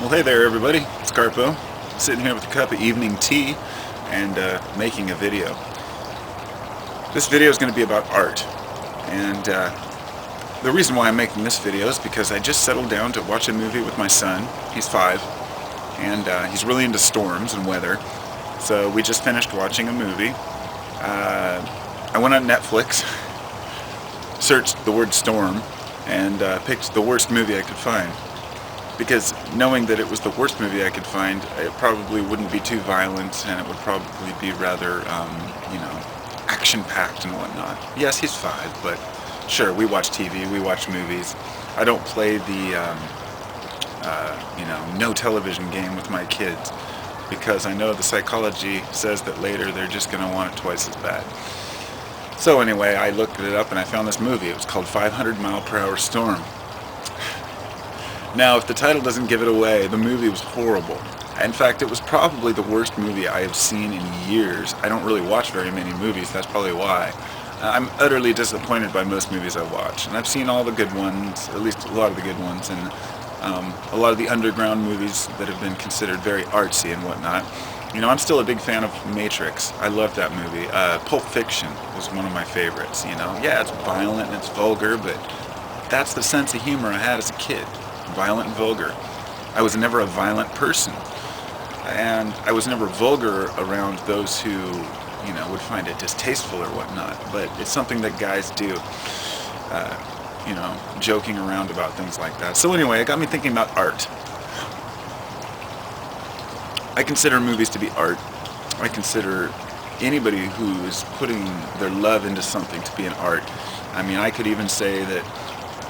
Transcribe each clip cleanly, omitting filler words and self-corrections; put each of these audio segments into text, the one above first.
Well, hey there everybody, it's Carpo, sitting here with a cup of evening tea and making a video. This video is going to be about art, and the reason why I'm making this video is because I just settled down to watch a movie with my son. He's 5, and he's really into storms and weather, so we just finished watching a movie. I went on Netflix, searched the word storm, and picked the worst movie I could find. Because knowing that it was the worst movie I could find, it probably wouldn't be too violent, and it would probably be rather, action-packed and whatnot. Yes, he's 5, but sure, we watch TV, we watch movies. I don't play the, no television game with my kids, because I know the psychology says that later they're just going to want it twice as bad. So anyway, I looked it up and I found this movie. It was called 500 Mile Per Hour Storm. Now, if the title doesn't give it away, the movie was horrible. In fact, it was probably the worst movie I have seen in years. I don't really watch very many movies, that's probably why. I'm utterly disappointed by most movies I watch. And I've seen all the good ones, at least a lot of the good ones, and a lot of the underground movies that have been considered very artsy and whatnot. You know, I'm still a big fan of Matrix. I love that movie. Pulp Fiction was one of my favorites, you know. Yeah, it's violent and it's vulgar, but that's the sense of humor I had as a kid. Violent and vulgar. I was never a violent person, and I was never vulgar around those who, would find it distasteful or whatnot, but it's something that guys do, joking around about things like that. So anyway, it got me thinking about art. I consider movies to be art. I consider anybody who is putting their love into something to be an art. I mean, I could even say that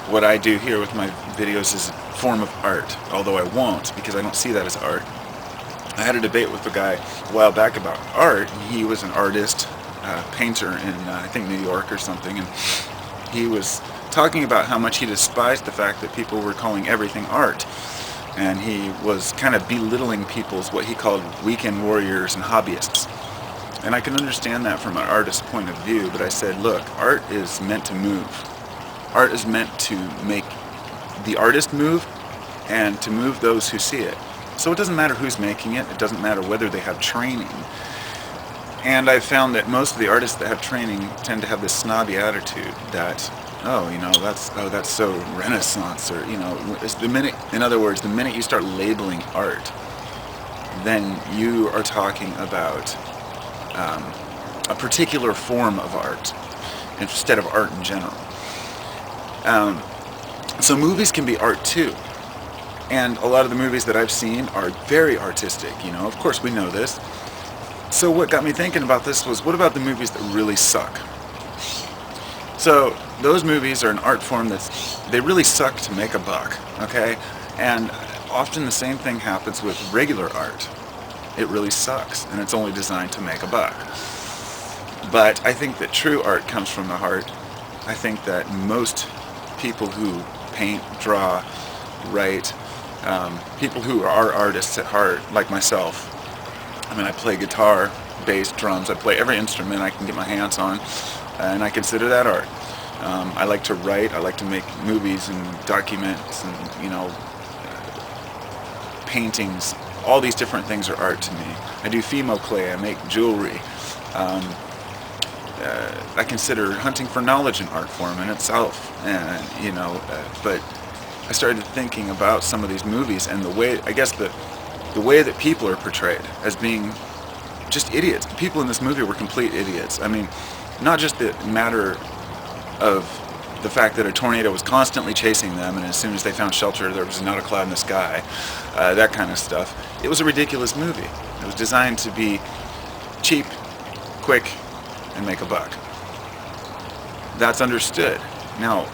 what I do here with my videos is a form of art, although I won't, because I don't see that as art. I had a debate with a guy a while back about art. He was an artist, painter in, I think, New York or something, and he was talking about how much he despised the fact that people were calling everything art. And he was kind of belittling people's, what he called, weekend warriors and hobbyists. And I can understand that from an artist's point of view, but I said, look, art is meant to move. Art is meant to make the artist move and to move those who see it. So it doesn't matter who's making it. It doesn't matter whether they have training. And I've found that most of the artists that have training tend to have this snobby attitude that, that's so Renaissance, or, it's in other words, the minute you start labeling art, then you are talking about a particular form of art instead of art in general. So movies can be art too, and a lot of the movies that I've seen are very artistic, of course we know this. So what got me thinking about this was, what about the movies that really suck? So those movies are an art form they really suck to make a buck, okay? And often the same thing happens with regular art. It really sucks, and it's only designed to make a buck. But I think that true art comes from the heart. I think that most people who paint, draw, write, people who are artists at heart, like myself. I mean, I play guitar, bass, drums, I play every instrument I can get my hands on, and I consider that art. I like to write, I like to make movies and documents and, paintings. All these different things are art to me. I do Fimo clay, I make jewelry. I consider hunting for knowledge an art form in itself, and but I started thinking about some of these movies and the way, I guess, the way that people are portrayed as being just idiots. The people in this movie were complete idiots. I mean, not just the matter of the fact that a tornado was constantly chasing them, and as soon as they found shelter, there was not a cloud in the sky, that kind of stuff. It was a ridiculous movie. It was designed to be cheap, quick, and make a buck. That's understood. Now,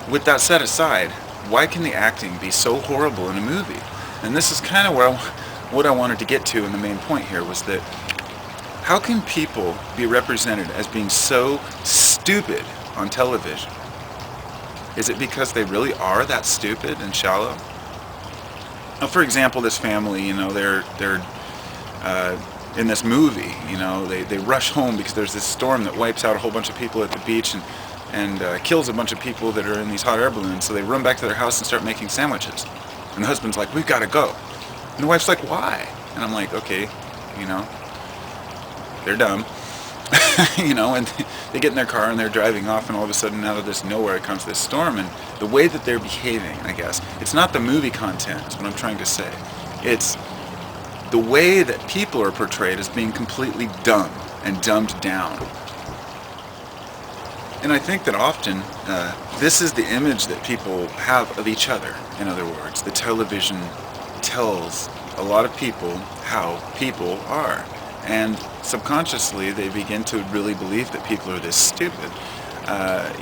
with that set aside, why can the acting be so horrible in a movie? And this is kind of what I wanted to get to in the main point here, was that how can people be represented as being so stupid on television? Is it because they really are that stupid and shallow? Now, for example, this family, they're in this movie, they rush home because there's this storm that wipes out a whole bunch of people at the beach and kills a bunch of people that are in these hot air balloons, so they run back to their house and start making sandwiches. And the husband's like, we've got to go. And the wife's like, why? And I'm like, okay, you know, they're dumb. You know, and they get in their car and they're driving off, and all of a sudden out of this nowhere comes this storm, and the way that they're behaving, I guess, it's not the movie content, is what I'm trying to say. It's the way that people are portrayed as being completely dumb and dumbed down. And I think that often this is the image that people have of each other. In other words, the television tells a lot of people how people are. And subconsciously, they begin to really believe that people are this stupid,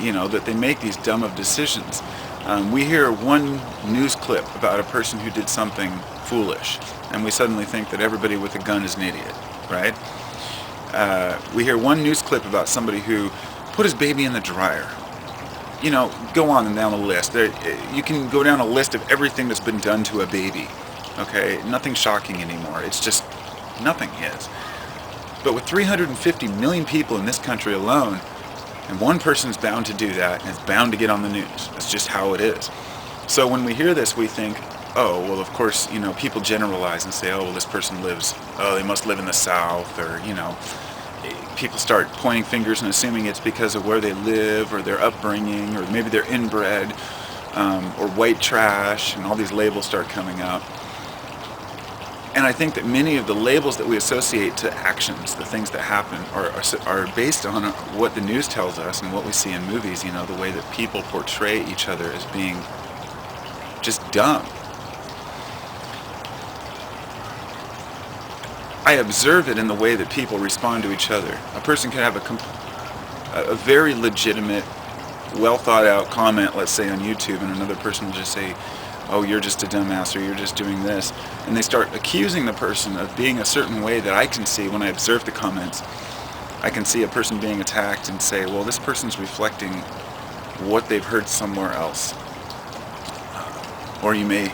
you know, that they make these dumb of decisions. We hear one news clip about a person who did something foolish, and we suddenly think that everybody with a gun is an idiot, right? We hear one news clip about somebody who put his baby in the dryer. You know, go on and down the list. You can go down a list of everything that's been done to a baby, okay? Nothing shocking anymore. It's just, nothing is. But with 350 million people in this country alone, and one person's bound to do that, and it's bound to get on the news. That's just how it is. So when we hear this, we think, oh, well, of course, you know, people generalize and say, oh, well, this person lives, oh, they must live in the South, or, you know, people start pointing fingers and assuming it's because of where they live, or their upbringing, or maybe they're inbred, or white trash, and all these labels start coming up. And I think that many of the labels that we associate to actions, the things that happen, are based on what the news tells us and what we see in movies, you know, the way that people portray each other as being just dumb. I observe it in the way that people respond to each other. A person can have a very legitimate, well thought out comment, let's say on YouTube, and another person will just say, oh, you're just a dumbass, or you're just doing this. And they start accusing the person of being a certain way that I can see when I observe the comments. I can see a person being attacked and say, well, this person's reflecting what they've heard somewhere else. Or you may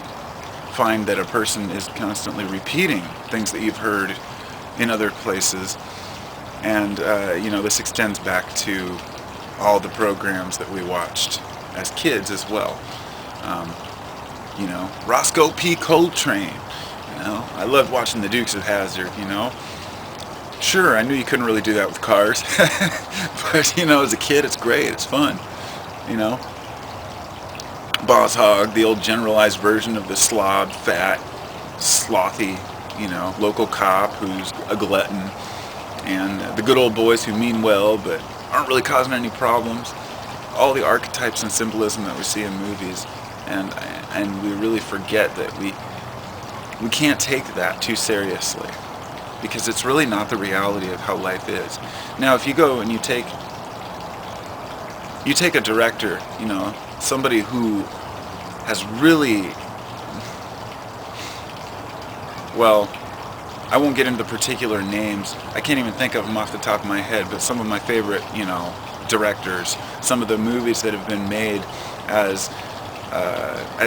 find that a person is constantly repeating things that you've heard in other places. And, you know, this extends back to all the programs that we watched as kids as well. You know, Roscoe P. Coltrane, you know, I loved watching the Dukes of Hazzard, you know. Sure, I knew you couldn't really do that with cars, but, you know, as a kid, it's great, it's fun, you know. Boss Hogg, the old generalized version of the slob, fat, slothy, you know, local cop who's a glutton, and the good old boys who mean well but aren't really causing any problems. All the archetypes and symbolism that we see in movies. And we really forget that we can't take that too seriously, because it's really not the reality of how life is. Now, if you go and you take a director, you know, somebody who has really, well, I won't get into the particular names. I can't even think of them off the top of my head, but some of my favorite, you know, directors, some of the movies that have been made as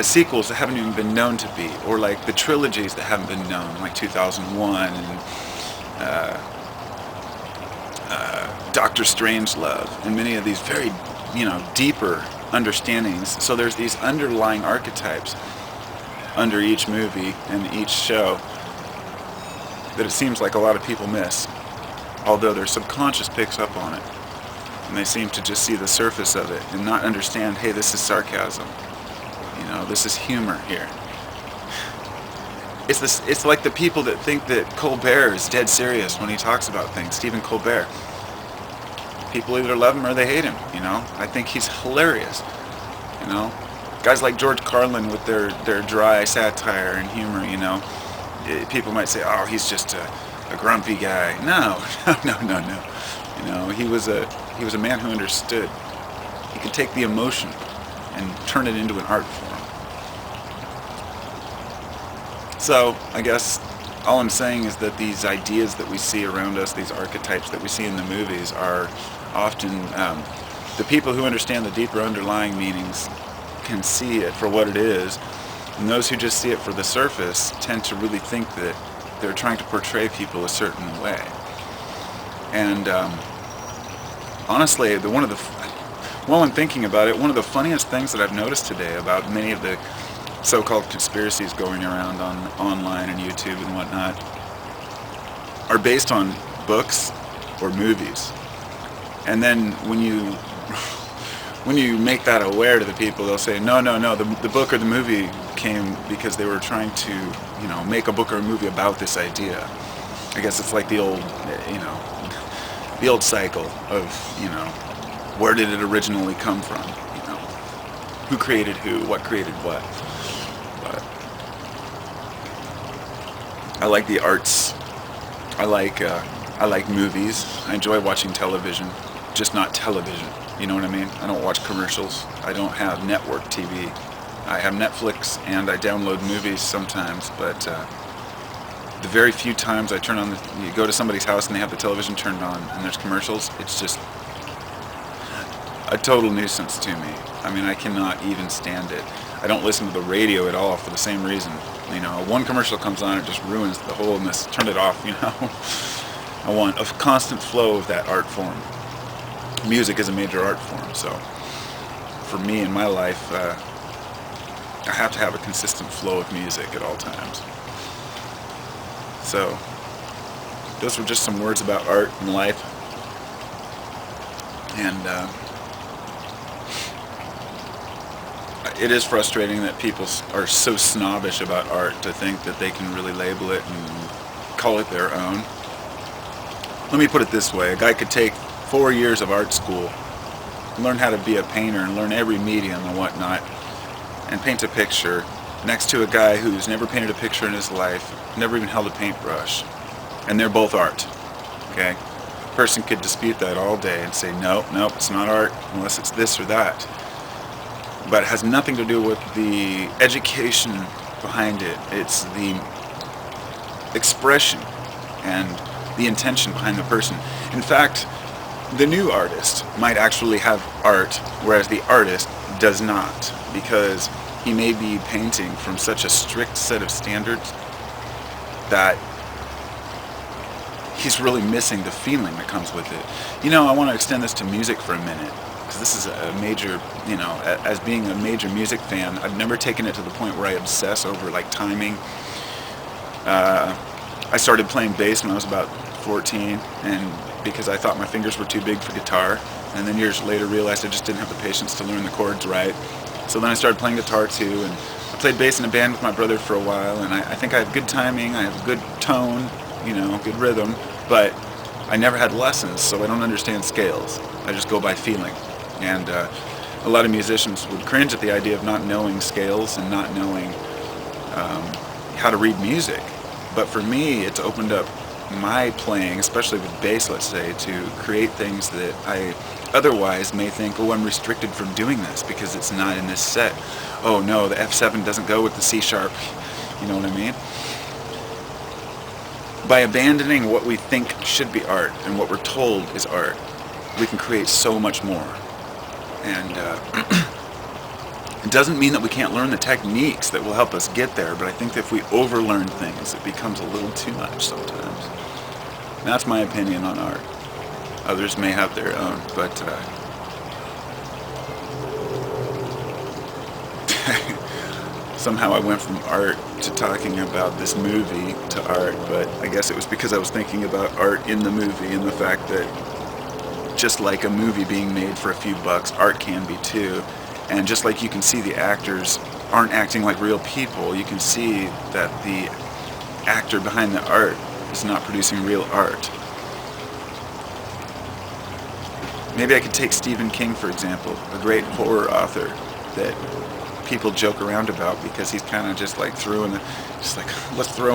sequels that haven't even been known to be, or like the trilogies that haven't been known, like 2001 and Doctor Strangelove, and many of these very, you know, deeper understandings. So there's these underlying archetypes under each movie and each show that it seems like a lot of people miss, although their subconscious picks up on it, and they seem to just see the surface of it and not understand, hey, this is sarcasm. You know, this is humor here. It's like the people that think that Colbert is dead serious when he talks about things. Stephen Colbert. People either love him or they hate him, you know. I think he's hilarious, you know. Guys like George Carlin with their dry satire and humor, you know. People might say, oh, he's just a grumpy guy. No. You know, he was a man who understood. He could take the emotion and turn it into an art form. So, I guess all I'm saying is that these ideas that we see around us, these archetypes that we see in the movies, are often the people who understand the deeper underlying meanings can see it for what it is, and those who just see it for the surface tend to really think that they're trying to portray people a certain way. And honestly, while I'm thinking about it, one of the funniest things that I've noticed today about many of the so-called conspiracies going around on online and YouTube and whatnot are based on books or movies. And then when you make that aware to the people, they'll say, no, the book or the movie came because they were trying to, make a book or a movie about this idea. I guess it's like the old, the old cycle of, where did it originally come from? Who created who, what created what. But I like the arts. I like movies. I enjoy watching television, just not television. You know what I mean? I don't watch commercials. I don't have network TV. I have Netflix and I download movies sometimes, but the very few times I turn on you go to somebody's house and they have the television turned on and there's commercials, it's just a total nuisance to me. I mean, I cannot even stand it. I don't listen to the radio at all for the same reason. One commercial comes on, it just ruins the wholeness. Turn it off, I want a constant flow of that art form. Music is a major art form, so for me in my life, I have to have a consistent flow of music at all times. So, those were just some words about art and life. And it is frustrating that people are so snobbish about art to think that they can really label it and call it their own. Let me put it this way. A guy could take 4 years of art school, learn how to be a painter and learn every medium and whatnot, and paint a picture next to a guy who's never painted a picture in his life, never even held a paintbrush, and they're both art. Okay? A person could dispute that all day and say, nope, it's not art unless it's this or that. But it has nothing to do with the education behind it. It's the expression and the intention behind the person. In fact, the new artist might actually have art, whereas the artist does not, because he may be painting from such a strict set of standards that he's really missing the feeling that comes with it. I want to extend this to music for a minute, because this is a major, as being a major music fan, I've never taken it to the point where I obsess over timing. I started playing bass when I was about 14, and because I thought my fingers were too big for guitar, and then years later realized I just didn't have the patience to learn the chords right. So then I started playing guitar too, and I played bass in a band with my brother for a while, and I think I have good timing, I have good tone, good rhythm, but I never had lessons, so I don't understand scales. I just go by feeling. And a lot of musicians would cringe at the idea of not knowing scales and not knowing how to read music. But for me, it's opened up my playing, especially with bass, let's say, to create things that I otherwise may think, I'm restricted from doing this because it's not in this set. Oh no, the F7 doesn't go with the C sharp. You know what I mean? By abandoning what we think should be art and what we're told is art, we can create so much more. And it doesn't mean that we can't learn the techniques that will help us get there, but I think that if we overlearn things, it becomes a little too much sometimes. And that's my opinion on art. Others may have their own, but somehow I went from art to talking about this movie to art, but I guess it was because I was thinking about art in the movie and the fact that just like a movie being made for a few bucks, art can be too. And just like you can see the actors aren't acting like real people, you can see that the actor behind the art is not producing real art. Maybe I could take Stephen King, for example, a great horror author that people joke around about because he's kind of just let's throw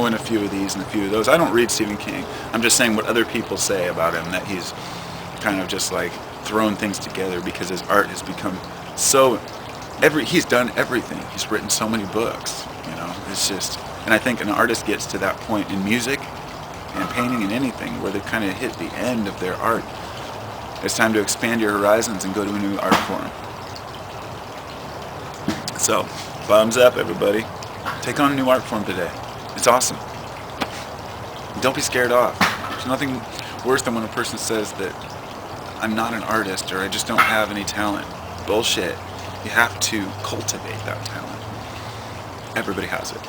in a few of these and a few of those. I don't read Stephen King. I'm just saying what other people say about him, that he's kind of just throwing things together because his art has become so he's done everything. He's written so many books, it's just, and I think an artist gets to that point in music and painting and anything where they kind of hit the end of their art. It's time to expand your horizons and go to a new art form. So, thumbs up, everybody. Take on a new art form today. It's awesome. Don't be scared off. There's nothing worse than when a person says that I'm not an artist or I just don't have any talent. Bullshit. You have to cultivate that talent. everybody has it.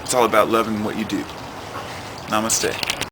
It's all about loving what you do. Namaste.